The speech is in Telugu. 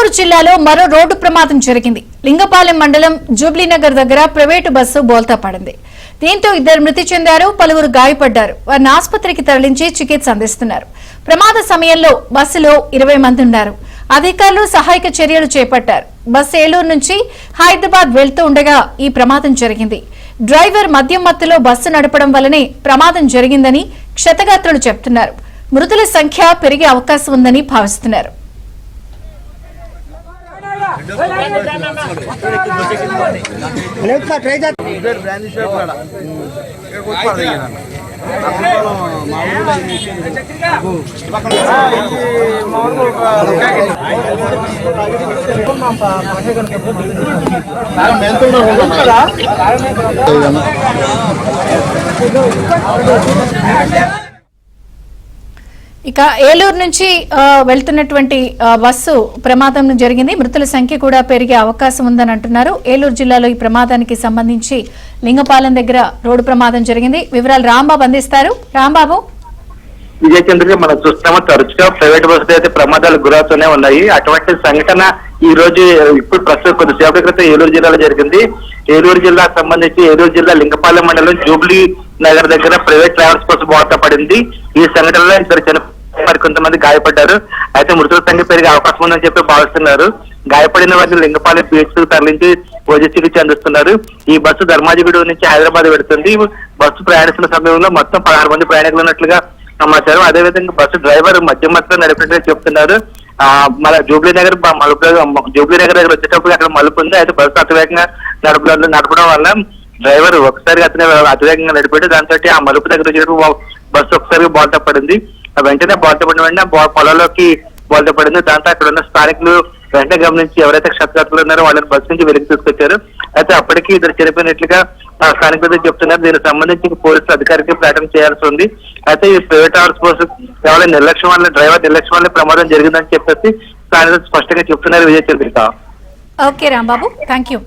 ఏలూరు జిల్లాలో మరో రోడ్డు ప్రమాదం జరిగింది. లింగపాలెం మండలం జూబ్లీనగర్ దగ్గర ప్రైవేటు బస్సు బోల్తా పడింది. దీంతో ఇద్దరు మృతి చెందారు, పలువురు గాయపడ్డారు. వారిని ఆసుపత్రికి తరలించి చికిత్స అందిస్తున్నారు. ప్రమాద సమయంలో బస్సులో 20 మంది ఉన్నారు. అధికారులు సహాయక చర్యలు చేపట్టారు. బస్సు ఏలూరు నుంచి హైదరాబాద్ వెళ్తూ ఉండగా ఈ ప్రమాదం జరిగింది. డ్రైవర్ మద్యం మత్తులో బస్సు నడపడం వల్లనే ప్రమాదం జరిగిందని క్షతగాత్రులు చెబుతున్నారు. మృతుల సంఖ్య పెరిగే అవకాశం ఉందని భావిస్తున్నారు. ఇక ఏలూరు నుంచి వెళ్తున్నటువంటి బస్సు ప్రమాదం జరిగింది. మృతుల సంఖ్య కూడా పెరిగే అవకాశం ఉందని అంటున్నారు. ఏలూరు జిల్లాలో ఈ ప్రమాదానికి సంబంధించి లింగపాలెం దగ్గర రోడ్డు ప్రమాదం జరిగింది. వివరాలు రాంబాబు అందిస్తారు. రాంబాబు. విజయచంద్ర, మనం చూస్తున్నాము తరచుగా ప్రైవేట్ బస్సులు అయితే ప్రమాదాలు గురవుతూనే ఉన్నాయి. అటువంటి సంఘటన ఈ రోజు ఇప్పుడు ప్రస్తుతం కొద్దిసేపటి క్రితం ఏలూరు జిల్లాలో జరిగింది. ఏలూరు జిల్లాకు సంబంధించి ఏలూరు జిల్లా లింగపాలెం మండలం జూబ్లీ నగర్ దగ్గర ప్రైవేట్ ట్రావెల్స్ బస్సు బోల్తా పడింది. ఈ సంఘటనలో ఇద్దరు మరి కొంతమంది గాయపడ్డారు. అయితే మృతుల సంఖ్య పెరిగే అవకాశం ఉందని చెప్పి భావిస్తున్నారు. గాయపడిన వారిని లింగపాలెం పిహెచ్సి తరలించి వైద్య చికిత్స అందిస్తున్నారు. ఈ బస్సు ధర్మాజిగూడ నుంచి హైదరాబాద్ వెళుతుంది. బస్సు ప్రయాణిస్తున్న సమయంలో మొత్తం 16 మంది ప్రయాణికులు ఉన్నట్లుగా సమాచారం. అదేవిధంగా బస్సు డ్రైవర్ మధ్య మధ్యలో నడిపినట్టుగా చెప్తున్నారు. మన జూబ్లీ నగర్ దగ్గర వచ్చేటప్పుడు అక్కడ మలుపు ఉంది. అయితే బస్సు అతివేగంగా నడపడం వల్ల డ్రైవర్ ఒకసారి అతనే అతివేగంగా నడిపాడు. దాంతో ఆ మలుపు దగ్గర వచ్చేటప్పుడు బస్సు ఒకసారి బోల్తా పడింది. వెంటనే బోల్తా పడిన వెంటనే పొలంలోకి బోల్తా పడింది. దాంతో అక్కడ ఉన్న స్థానికులు వెంటనే గమనించి ఎవరైతే క్షతగాత్రులు ఉన్నారో వాళ్ళని బస్సు నుంచి వెలికి తీసుకొచ్చారు. అయితే అప్పటికి ఇద్దరు చనిపోయినట్లుగా స్థానికులు చెప్తున్నారు. దీనికి సంబంధించి పోలీసులు అధికారికి ప్రకటన చేయాల్సి ఉంది. అయితే ఈ ప్రైవేట్ ట్రావెల్స్ బస్సు కేవలం నిర్లక్ష్యం వల్ల డ్రైవర్ నిర్లక్ష్యం వల్ల ప్రమాదం జరిగిందని చెప్పేసి స్థానికులు స్పష్టంగా చెప్తున్నారు. Vijayachandrika. Okay Rambabu, thank you.